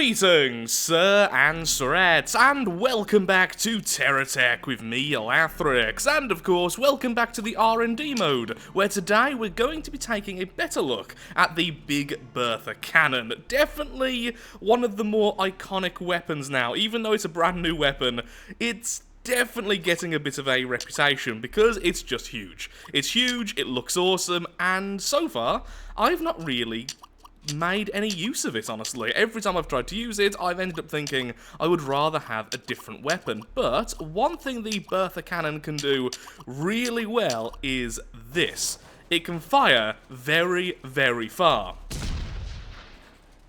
Greetings, sir and sirettes, and welcome back to Terratech with me, Lathrix, and of course, welcome back to the R&D mode, where today we're going to be taking a better look at the big Bertha cannon. Definitely one of the more iconic weapons now. Even though it's a brand new weapon, it's definitely getting a bit of a reputation because it's just huge. It's huge, it looks awesome, and so far, I've not really made any use of it, honestly. Every time I've tried to use it, I've ended up thinking I would rather have a different weapon. But one thing the Bertha cannon can do really well is this. It can fire very, very far.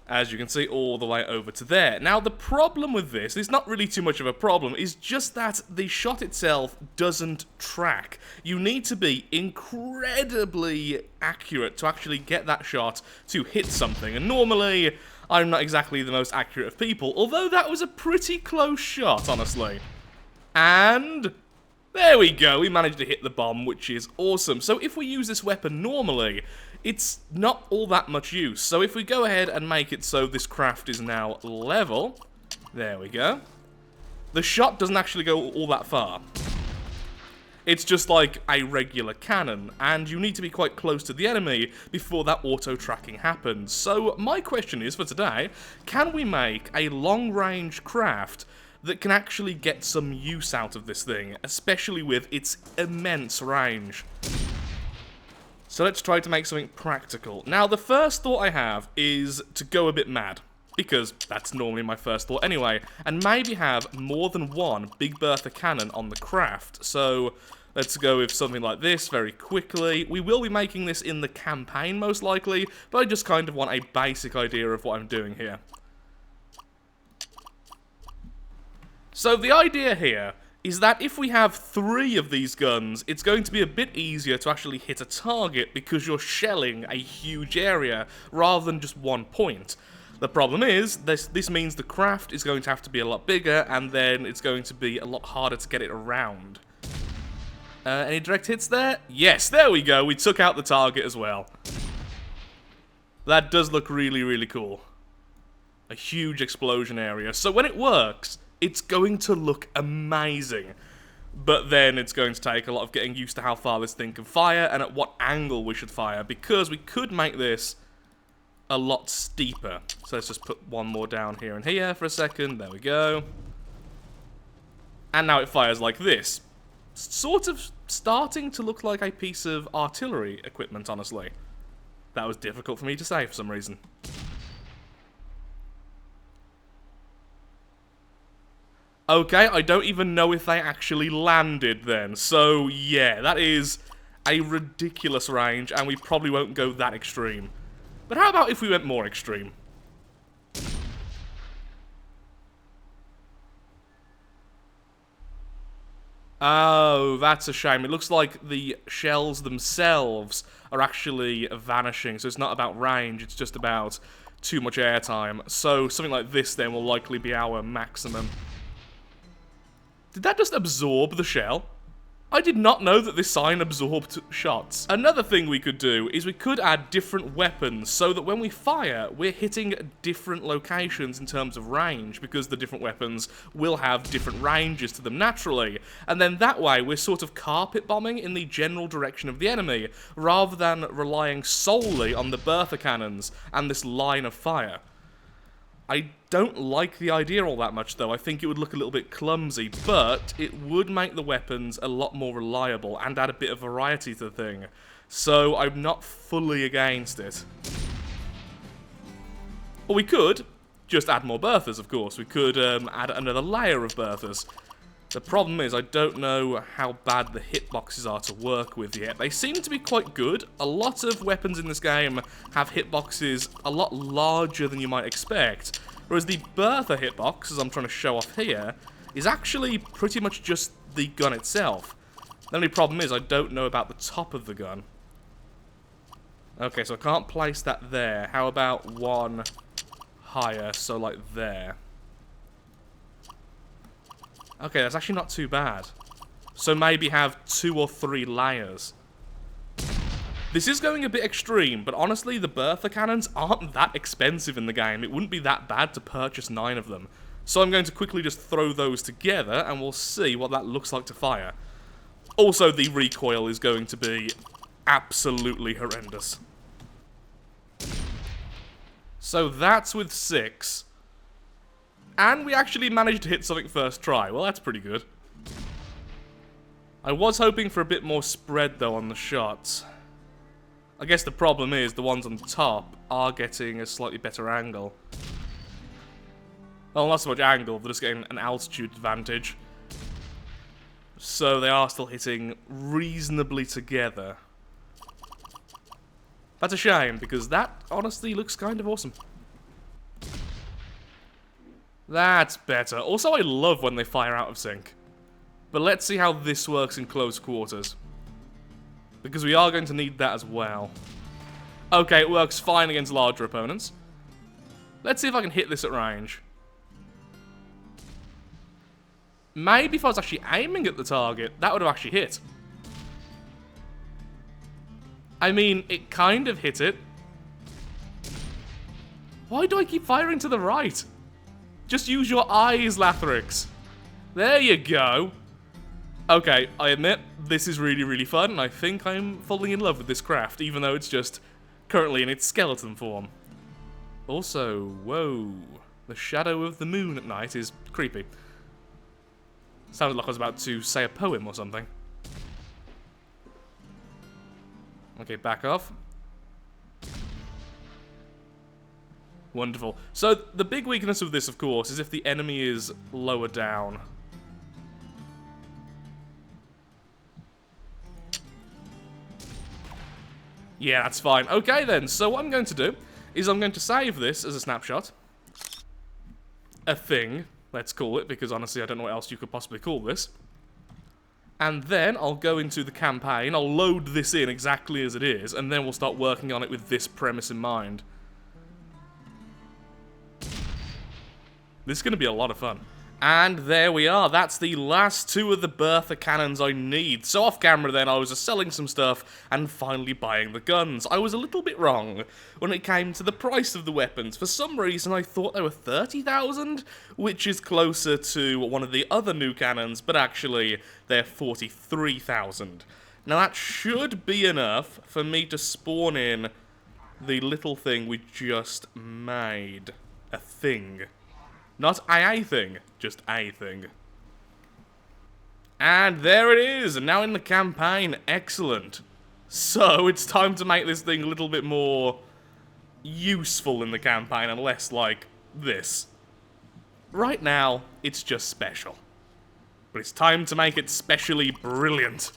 As you can see, all the way over to there. Now, the problem with this is not really too much of a problem, is just that the shot itself doesn't track. You need to be incredibly accurate to actually get that shot to hit something, and normally, I'm not exactly the most accurate of people, although that was a pretty close shot, honestly. And there we go, we managed to hit the bomb, which is awesome. So if we use this weapon normally, it's not all that much use. So if we go ahead and make it so this craft is now level, there we go, the shot doesn't actually go all that far. It's just like a regular cannon, and you need to be quite close to the enemy before that auto-tracking happens. So my question is, for today, can we make a long-range craft that can actually get some use out of this thing, especially with its immense range? So let's try to make something practical. Now, the first thought I have is to go a bit mad, because that's normally my first thought anyway, and maybe have more than one Big Bertha cannon on the craft. So let's go with something like this very quickly. We will be making this in the campaign, most likely, but I just kind of want a basic idea of what I'm doing here. So the idea here is that if we have 3 of these guns, it's going to be a bit easier to actually hit a target because you're shelling a huge area rather than just one point. The problem is, this means the craft is going to have to be a lot bigger, and then it's going to be a lot harder to get it around. Any direct hits there? Yes, there we go, we took out the target as well. That does look really, really cool. A huge explosion area. So when it works, it's going to look amazing, but then it's going to take a lot of getting used to how far this thing can fire and at what angle we should fire, because we could make this a lot steeper. So let's just put one more down here and here for a second. There we go. And now it fires like this. Sort of starting to look like a piece of artillery equipment, honestly. That was difficult for me to say for some reason. Okay, I don't even know if they actually landed then. So, yeah, that is a ridiculous range, and we probably won't go that extreme. But how about if we went more extreme? Oh, that's a shame. It looks like the shells themselves are actually vanishing, so it's not about range, it's just about too much airtime. So, something like this then will likely be our maximum. Did that just absorb the shell? I did not know that this sign absorbed shots. Another thing we could do is we could add different weapons so that when we fire, we're hitting different locations in terms of range, because the different weapons will have different ranges to them naturally. And then that way, we're sort of carpet bombing in the general direction of the enemy, rather than relying solely on the Bertha cannons and this line of fire. I don't like the idea all that much, though. I think it would look a little bit clumsy, but it would make the weapons a lot more reliable and add a bit of variety to the thing. So I'm not fully against it. Or we could just add more Berthas, of course. We could add another layer of Berthas. The problem is I don't know how bad the hitboxes are to work with yet. They seem to be quite good. A lot of weapons in this game have hitboxes a lot larger than you might expect. Whereas the Bertha hitbox, as I'm trying to show off here, is actually pretty much just the gun itself. The only problem is I don't know about the top of the gun. Okay, so I can't place that there. How about one higher, so like there? Okay, that's actually not too bad. So maybe have 2 or 3 layers. This is going a bit extreme, but honestly, the Bertha cannons aren't that expensive in the game. It wouldn't be that bad to purchase 9 of them. So I'm going to quickly just throw those together, and we'll see what that looks like to fire. Also, the recoil is going to be absolutely horrendous. So that's with 6. And we actually managed to hit something first try. Well, that's pretty good. I was hoping for a bit more spread, though, on the shots. I guess the problem is the ones on top are getting a slightly better angle. Well, not so much angle, they're just getting an altitude advantage. So they are still hitting reasonably together. That's a shame, because that honestly looks kind of awesome. That's better. Also, I love when they fire out of sync. But let's see how this works in close quarters. Because we are going to need that as well. Okay, it works fine against larger opponents. Let's see if I can hit this at range. Maybe if I was actually aiming at the target, that would have actually hit. I mean, it kind of hit it. Why do I keep firing to the right? Just use your eyes, Lathrix. There you go. Okay, I admit, this is really, really fun, and I think I'm falling in love with this craft, even though it's just currently in its skeleton form. Also, whoa, the shadow of the moon at night is creepy. Sounded like I was about to say a poem or something. Okay, back off. Wonderful. So, the big weakness of this, of course, is if the enemy is lower down. Yeah, that's fine. Okay, then. So, what I'm going to do is I'm going to save this as a snapshot. A thing, let's call it, because honestly, I don't know what else you could possibly call this. And then I'll go into the campaign, I'll load this in exactly as it is, and then we'll start working on it with this premise in mind. This is going to be a lot of fun. And there we are, that's the last 2 of the Bertha cannons I need. So off camera then, I was just selling some stuff and finally buying the guns. I was a little bit wrong when it came to the price of the weapons. For some reason I thought they were 30,000, which is closer to one of the other new cannons, but actually they're 43,000. Now that should be enough for me to spawn in the little thing we just made. A thing. Not a thing, just a thing. And there it is, and now in the campaign, excellent. So, it's time to make this thing a little bit more useful in the campaign, and less like this. Right now, it's just special. But it's time to make it specially brilliant.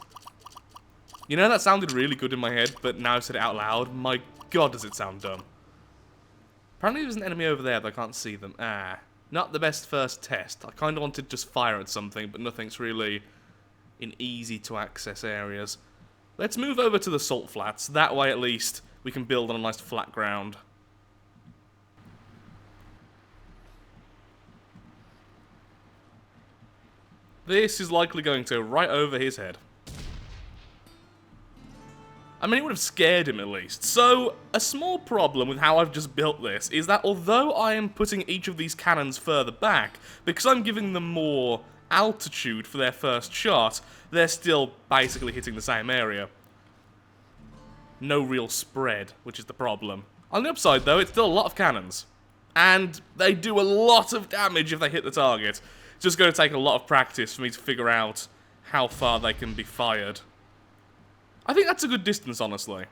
You know, that sounded really good in my head, but now I've said it out loud, my god does it sound dumb. Apparently there's an enemy over there, but I can't see them. Not the best first test. I kind of wanted to just fire at something, but nothing's really in easy-to-access areas. Let's move over to the salt flats. That way, at least, we can build on a nice flat ground. This is likely going to go right over his head. I mean, it would have scared him at least. So, a small problem with how I've just built this is that although I am putting each of these cannons further back, because I'm giving them more altitude for their first shot, they're still basically hitting the same area. No real spread, which is the problem. On the upside though, it's still a lot of cannons. And they do a lot of damage if they hit the target. It's just going to take a lot of practice for me to figure out how far they can be fired. I think that's a good distance, honestly.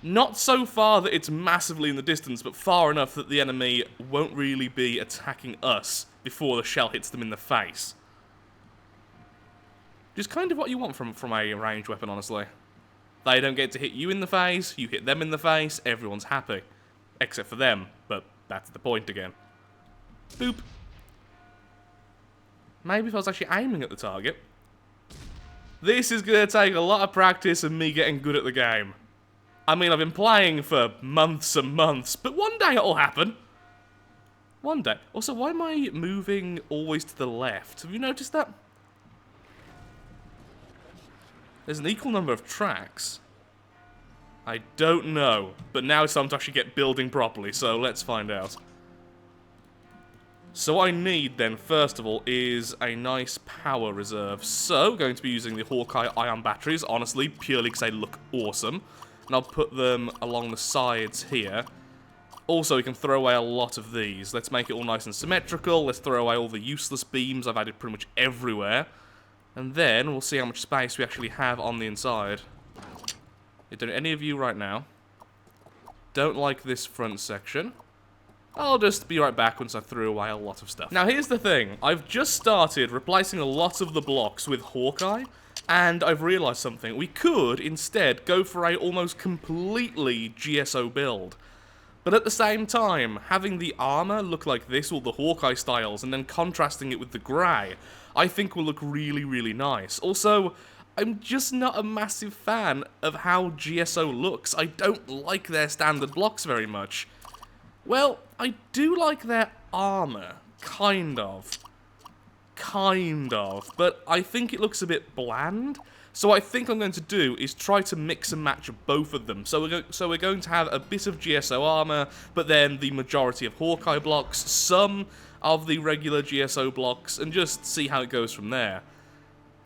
Not so far that it's massively in the distance, but far enough that the enemy won't really be attacking us before the shell hits them in the face. Which is kind of what you want from a ranged weapon, honestly. They don't get to hit you in the face, you hit them in the face, everyone's happy. Except for them, but that's the point again. Boop. Maybe if I was actually aiming at the target. This is going to take a lot of practice and me getting good at the game. I mean, I've been playing for months and months, but one day it'll happen. One day. Also, why am I moving always to the left? Have you noticed that? There's an equal number of tracks. I don't know, but now it's time to actually get building properly, so let's find out. So what I need then, first of all, is a nice power reserve. So, going to be using the Hawkeye ion batteries, honestly, purely because they look awesome. And I'll put them along the sides here. Also, we can throw away a lot of these. Let's make it all nice and symmetrical. Let's throw away all the useless beams I've added pretty much everywhere. And then, we'll see how much space we actually have on the inside. Don't any of you right now. Don't like this front section. I'll just be right back once I threw away a lot of stuff. Now, here's the thing. I've just started replacing a lot of the blocks with Hawkeye, and I've realized something. We could, instead, go for a almost completely GSO build. But at the same time, having the armor look like this, all the Hawkeye styles, and then contrasting it with the grey, I think will look really, really nice. Also, I'm just not a massive fan of how GSO looks. I don't like their standard blocks very much. Well, I do like their armor, kind of, but I think it looks a bit bland. So I think what I'm going to do is try to mix and match both of them. So we're going to have a bit of GSO armor, but then the majority of Hawkeye blocks, some of the regular GSO blocks, and just see how it goes from there.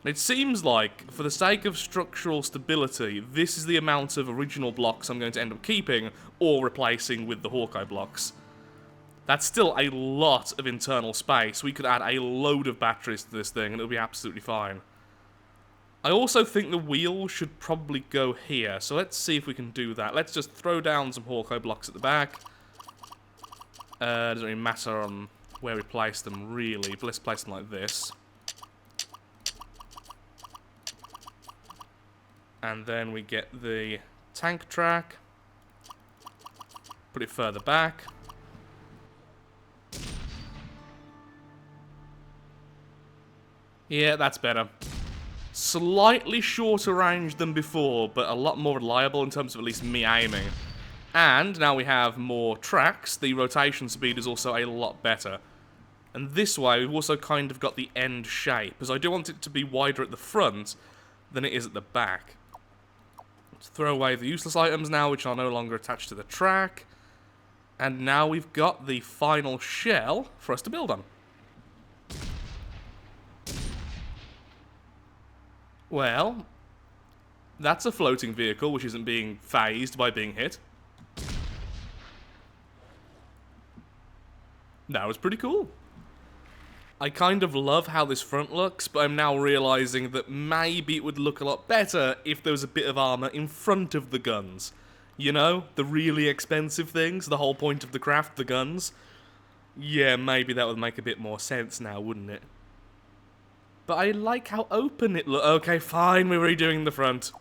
It seems like, for the sake of structural stability, this is the amount of original blocks I'm going to end up keeping, or replacing with the Hawkeye blocks. That's still a lot of internal space. We could add a load of batteries to this thing, and it'll be absolutely fine. I also think the wheel should probably go here, so let's see if we can do that. Let's just throw down some Hawkeye blocks at the back. Doesn't really matter on where we place them, really, but let's place them like this. And then we get the tank track. Put it further back. Yeah, that's better. Slightly shorter range than before, but a lot more reliable in terms of at least me aiming. And now we have more tracks. The rotation speed is also a lot better. And this way, we've also kind of got the end shape, as I do want it to be wider at the front than it is at the back. Let's throw away the useless items now, which are no longer attached to the track. And now we've got the final shell for us to build on. Well, that's a floating vehicle which isn't being phased by being hit. That was pretty cool. I kind of love how this front looks, but I'm now realizing that maybe it would look a lot better if there was a bit of armor in front of the guns. You know, the really expensive things, the whole point of the craft, the guns. Yeah, maybe that would make a bit more sense now, wouldn't it? But I like how open it looks. Okay, fine, we're redoing the front.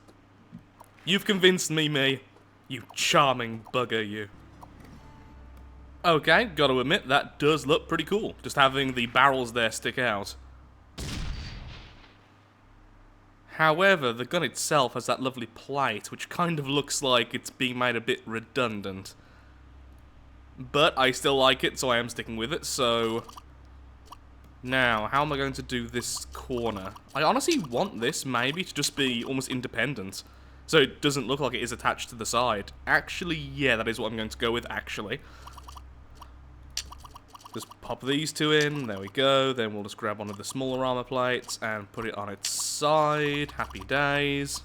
You've convinced me. You charming bugger, you. Okay, gotta admit, that does look pretty cool. Just having the barrels there stick out. However, the gun itself has that lovely plate, which kind of looks like it's being made a bit redundant. But I still like it, so I am sticking with it, so... Now, how am I going to do this corner? I honestly want this, maybe, to just be almost independent. So it doesn't look like it is attached to the side. Actually, yeah, that is what I'm going to go with, actually. Just pop these two in, there we go. Then we'll just grab one of the smaller armor plates and put it on its side. Happy days.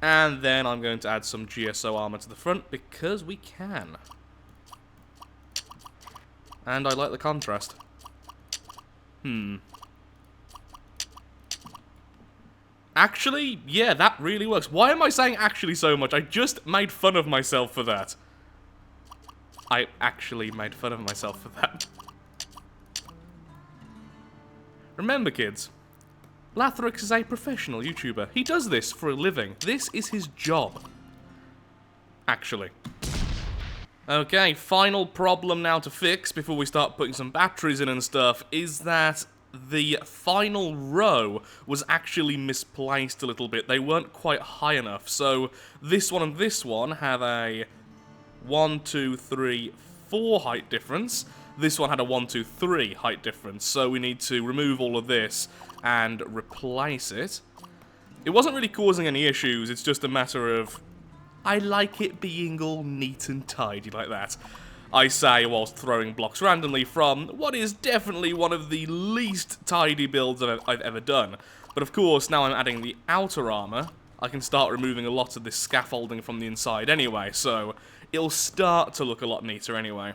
And then I'm going to add some GSO armor to the front because we can. And I like the contrast. Actually, yeah, that really works. Why am I saying actually so much? I just made fun of myself for that. I actually made fun of myself for that. Remember, kids, Lathrix is a professional YouTuber. He does this for a living. This is his job. Actually. Okay, final problem now to fix before we start putting some batteries in and stuff is that the final row was actually misplaced a little bit. They weren't quite high enough. So this one and this one have a 1, 2, 3, 4 height difference. This one had a 1, 2, 3 height difference. So we need to remove all of this and replace it. It wasn't really causing any issues. It's just a matter of I like it being all neat and tidy like that. I say whilst throwing blocks randomly from what is definitely one of the least tidy builds I've ever done. But of course, now I'm adding the outer armor, I can start removing a lot of this scaffolding from the inside anyway, so it'll start to look a lot neater anyway.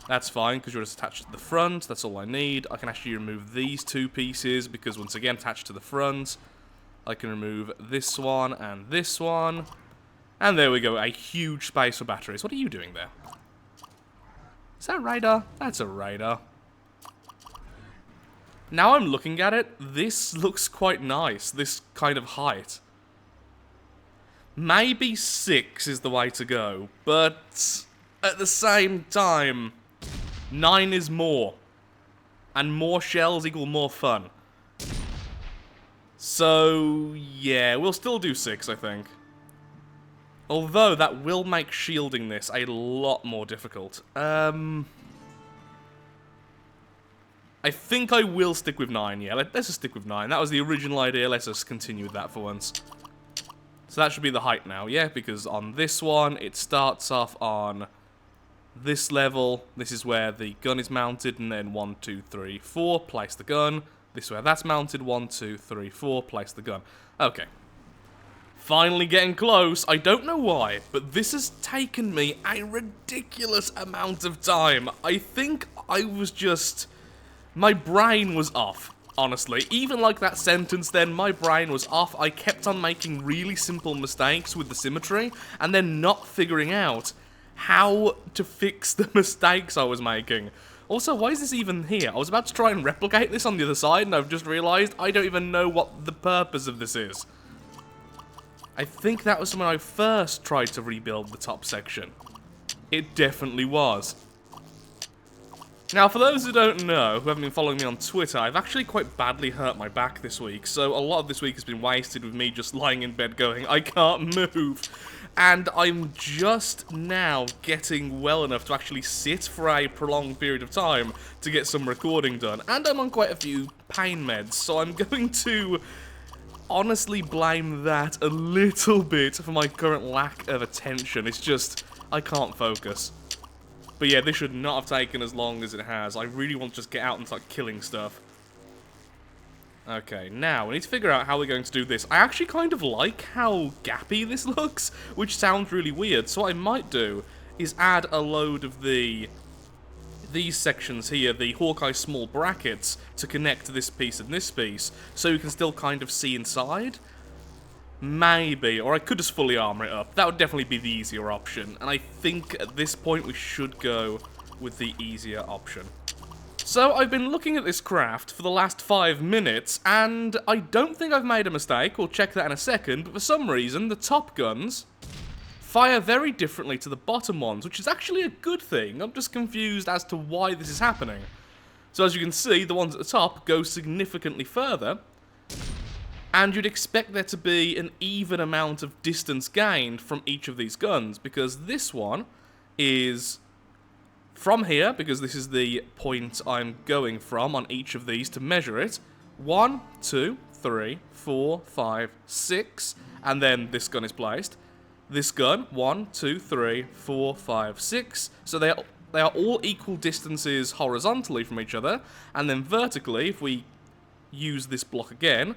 That's fine, because you're just attached to the front, that's all I need. I can actually remove these two pieces, because once again, attached to the front. I can remove this one and this one. And there we go, a huge space for batteries. What are you doing there? Is that a radar? That's a radar. Now I'm looking at it, this looks quite nice, this kind of height. Maybe 6 is the way to go, but at the same time, 9 is more. And more shells equal more fun. So, yeah, we'll still do 6, I think. Although, that will make shielding this a lot more difficult. I think I will stick with 9, yeah. Let's just stick with 9. That was the original idea, let's just continue with that for once. So that should be the height now, yeah? Because on this one, it starts off on this level. This is where the gun is mounted, and then 1, 2, 3, 4, place the gun. This is where that's mounted, 1, 2, 3, 4, place the gun. Okay. Finally getting close. I don't know why, but this has taken me a ridiculous amount of time. I think I was just... my brain was off, honestly. Even like that sentence then, my brain was off. I kept on making really simple mistakes with the symmetry, and then not figuring out how to fix the mistakes I was making. Also, why is this even here? I was about to try and replicate this on the other side, and I've just realised I don't even know what the purpose of this is. I think that was when I first tried to rebuild the top section. It definitely was. Now, for those who don't know, who haven't been following me on Twitter, I've actually quite badly hurt my back this week, so a lot of this week has been wasted with me just lying in bed going, I can't move. And I'm just now getting well enough to actually sit for a prolonged period of time to get some recording done. And I'm on quite a few pain meds, so I'm going to honestly blame that a little bit for my current lack of attention. It's just, I can't focus. But yeah, this should not have taken as long as it has. I really want to just get out and start killing stuff. Okay, now, we need to figure out how we're going to do this. I actually kind of like how gappy this looks, which sounds really weird. So what I might do is add a load of these sections here, the Hawkeye small brackets, to connect to this piece and this piece, so you can still kind of see inside. Maybe, or I could just fully armor it up. That would definitely be the easier option, and I think at this point we should go with the easier option. So I've been looking at this craft for the last 5 minutes, and I don't think I've made a mistake. We'll check that in a second, but for some reason the top guns fire very differently to the bottom ones, which is actually a good thing. I'm just confused as to why this is happening. So as you can see, the ones at the top go significantly further, and you'd expect there to be an even amount of distance gained from each of these guns, because this one is from here, because this is the point I'm going from on each of these to measure it. 1, 2, 3, 4, 5, 6, and then this gun is placed. This gun, 1, 2, 3, 4, 5, 6. So they are all equal distances horizontally from each other, and then vertically, if we use this block again,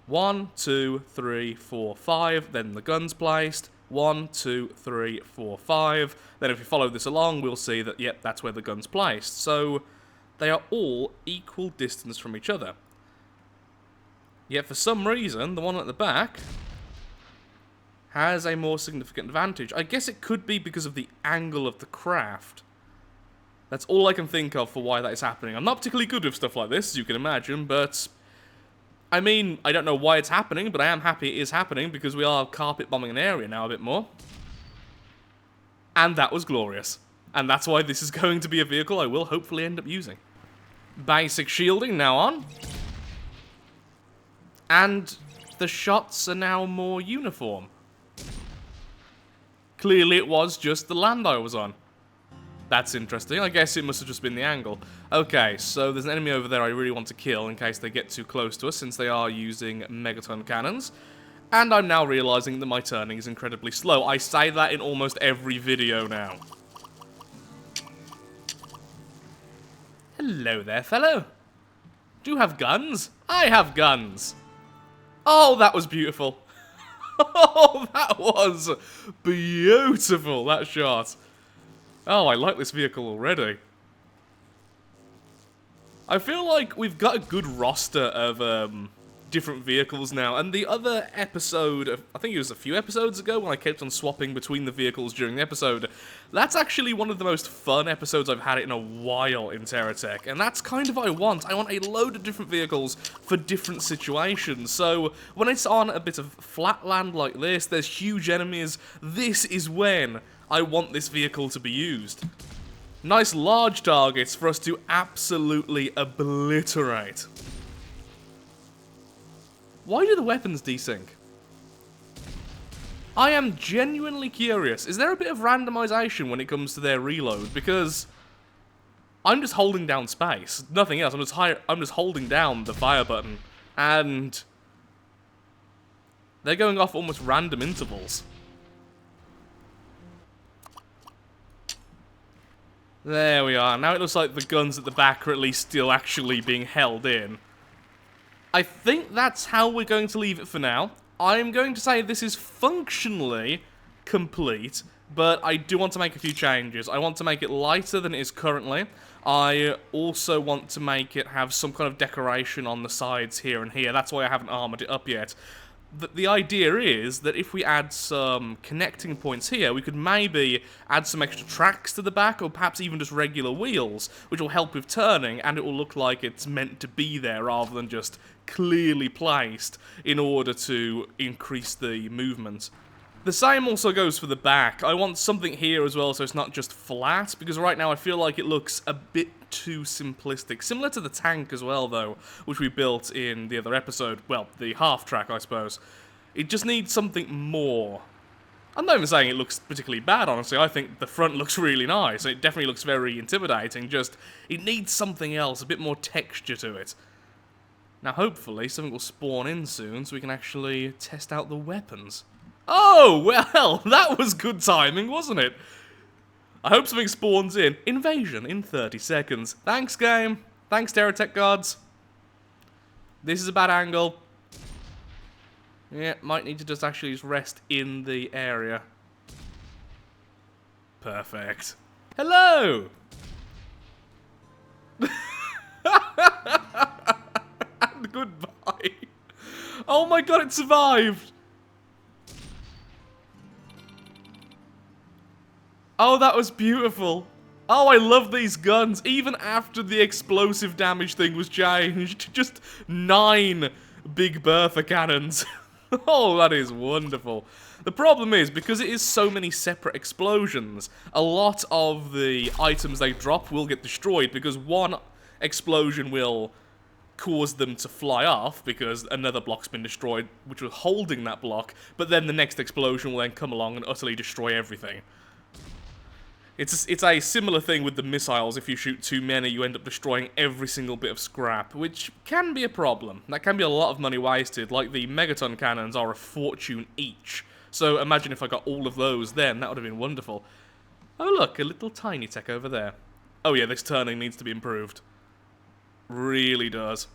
1, 2, 3, 4, 5, then the gun's placed. 1, 2, 3, 4, 5. Then if we follow this along, we'll see that, yep, that's where the gun's placed. So they are all equal distance from each other. Yet for some reason, the one at the back has a more significant advantage. I guess it could be because of the angle of the craft. That's all I can think of for why that is happening. I'm not particularly good with stuff like this, as you can imagine, but I mean, I don't know why it's happening, but I am happy it is happening because we are carpet bombing an area now a bit more. And that was glorious. And that's why this is going to be a vehicle I will hopefully end up using. Basic shielding now on. And the shots are now more uniform. Clearly it was just the land I was on. That's interesting. I guess it must have just been the angle. Okay, so there's an enemy over there I really want to kill in case they get too close to us, since they are using megaton cannons. And I'm now realizing that my turning is incredibly slow. I say that in almost every video now. Hello there, fellow. Do you have guns? I have guns. Oh, that was beautiful. Oh, that was beautiful, that shot. Oh, I like this vehicle already. I feel like we've got a good roster of different vehicles now, and the other episode, I think it was a few episodes ago when I kept on swapping between the vehicles during the episode, that's actually one of the most fun episodes I've had in a while in Terratech, and that's kind of what I want. I want a load of different vehicles for different situations, so when it's on a bit of flat land like this, there's huge enemies, this is when I want this vehicle to be used. Nice large targets for us to absolutely obliterate. Why do the weapons desync? I am genuinely curious. Is there a bit of randomization when it comes to their reload? Because I'm just holding down space. Nothing else. I'm just holding down the fire button. And they're going off almost random intervals. There we are. Now it looks like the guns at the back are at least still actually being held in. I think that's how we're going to leave it for now. I'm going to say this is functionally complete, but I do want to make a few changes. I want to make it lighter than it is currently. I also want to make it have some kind of decoration on the sides here and here. That's why I haven't armored it up yet. The idea is that if we add some connecting points here, we could maybe add some extra tracks to the back, or perhaps even just regular wheels, which will help with turning, and it will look like it's meant to be there rather than just clearly placed in order to increase the movement. The same also goes for the back. I want something here as well so it's not just flat, because right now I feel like it looks a bit too simplistic. Similar to the tank as well, though, which we built in the other episode. Well, the half track, I suppose. It just needs something more. I'm not even saying it looks particularly bad, honestly. I think the front looks really nice. It definitely looks very intimidating. Just, it needs something else, a bit more texture to it. Now, hopefully, something will spawn in soon so we can actually test out the weapons. Oh, well, that was good timing, wasn't it? I hope something spawns in. Invasion in 30 seconds. Thanks, game. Thanks, Terratech gods. This is a bad angle. Yeah, might need to just actually rest in the area. Perfect. Hello! And goodbye. Oh my god, it survived! Oh, that was beautiful. Oh, I love these guns. Even after the explosive damage thing was changed. Just 9 big Bertha cannons. Oh, that is wonderful. The problem is, because it is so many separate explosions, a lot of the items they drop will get destroyed, because one explosion will cause them to fly off, because another block's been destroyed, which was holding that block, but then the next explosion will then come along and utterly destroy everything. It's a similar thing with the missiles. If you shoot too many, you end up destroying every single bit of scrap, which can be a problem. That can be a lot of money wasted, like the megaton cannons are a fortune each. So imagine if I got all of those then, that would have been wonderful. Oh look, a little tiny tech over there. Oh yeah, this turning needs to be improved. Really does.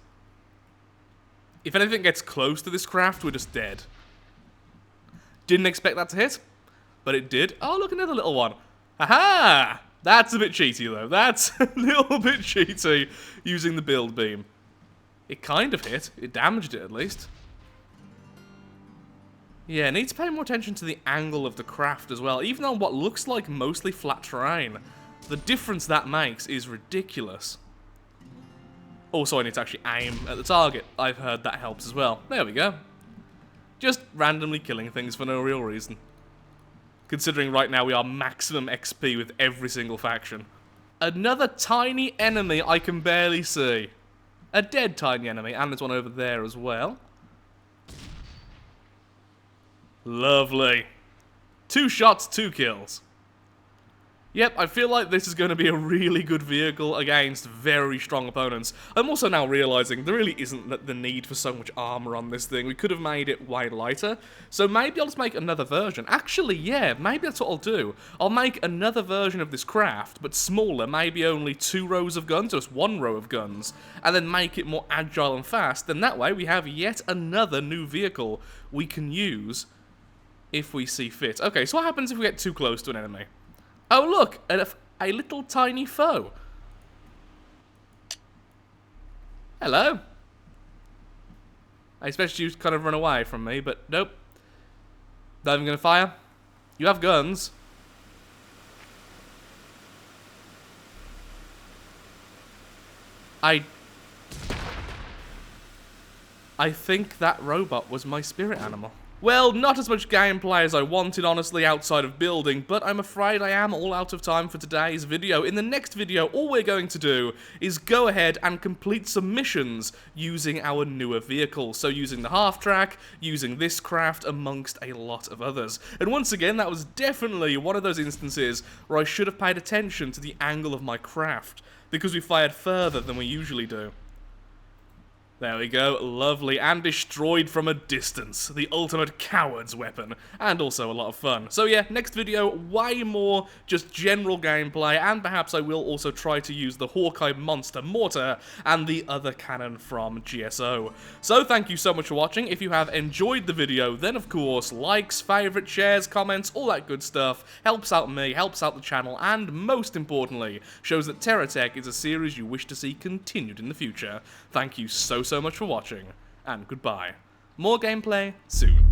If anything gets close to this craft, we're just dead. Didn't expect that to hit, but it did. Oh look, another little one. Aha! That's a bit cheaty, though. That's a little bit cheaty, using the build beam. It kind of hit. It damaged it, at least. Yeah, need to pay more attention to the angle of the craft as well. Even on what looks like mostly flat terrain, the difference that makes is ridiculous. Also, I need to actually aim at the target. I've heard that helps as well. There we go. Just randomly killing things for no real reason. Considering right now we are maximum XP with every single faction. Another tiny enemy I can barely see. A dead tiny enemy, and there's one over there as well. Lovely. 2 shots, 2 kills. Yep, I feel like this is going to be a really good vehicle against very strong opponents. I'm also now realizing there really isn't the need for so much armor on this thing. We could have made it way lighter. So maybe I'll just make another version. Actually, yeah, maybe that's what I'll do. I'll make another version of this craft, but smaller, maybe only 2 rows of guns, or just 1 row of guns, and then make it more agile and fast. Then that way we have yet another new vehicle we can use if we see fit. Okay, so what happens if we get too close to an enemy? Oh look, a little tiny foe. Hello. I expect you to kind of run away from me, but nope. Not even gonna fire. You have guns. I think that robot was my spirit animal. Well, not as much gameplay as I wanted, honestly, outside of building, but I'm afraid I am all out of time for today's video. In the next video, all we're going to do is go ahead and complete some missions using our newer vehicle. So using the half-track, using this craft, amongst a lot of others. And once again, that was definitely one of those instances where I should have paid attention to the angle of my craft, because we fired further than we usually do. There we go, lovely, and destroyed from a distance. The ultimate coward's weapon, and also a lot of fun. So yeah, next video, way more just general gameplay, and perhaps I will also try to use the Hawkeye Monster Mortar and the other cannon from GSO. So thank you so much for watching. If you have enjoyed the video, then of course, likes, favourites, shares, comments, all that good stuff helps out me, helps out the channel, and most importantly, shows that Terratech is a series you wish to see continued in the future. Thank you so much for watching, and goodbye. More gameplay soon.